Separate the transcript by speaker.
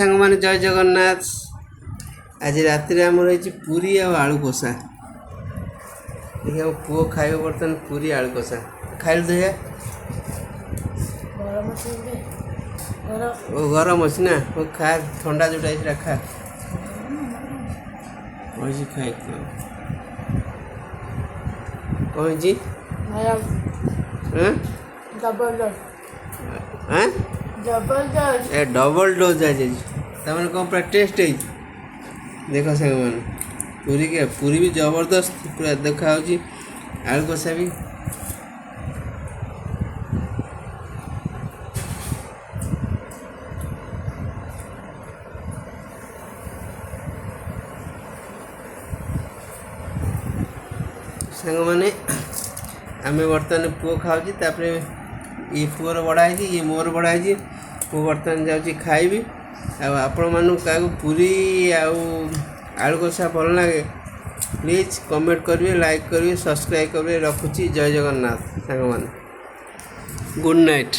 Speaker 1: सांग मैंने जय जगन्नाथ। आज रात आमर हो पूरी आलू कषा। देखिए मो पुओ खाइब बर्तमान पूरी आलू कषा खाइल देखिए ओ गरम अच्छी ना वो खा ठंडा जो खा अच्छी खाई कौन जी डबल डोज आज तमें कौन पूरा टेस्ट है देख सांग मैंने पूरी के पूरी भी जबरदस्त पूरा देखा आलू कषा भी सांग मैंने आम बर्तमान पुओ खाऊँ ये पुअर बढ़ाई ये मोर बढ़ाई मु बर्तमान जाऊँगी खाइबी आपण मानू क्या पूरी आलू कषा भल लगे प्लीज कमेंट करेंगे लाइक करेंगे सब्सक्राइब करेंगे रखुची जय जगन्नाथ सांग मैंने गुड नाइट।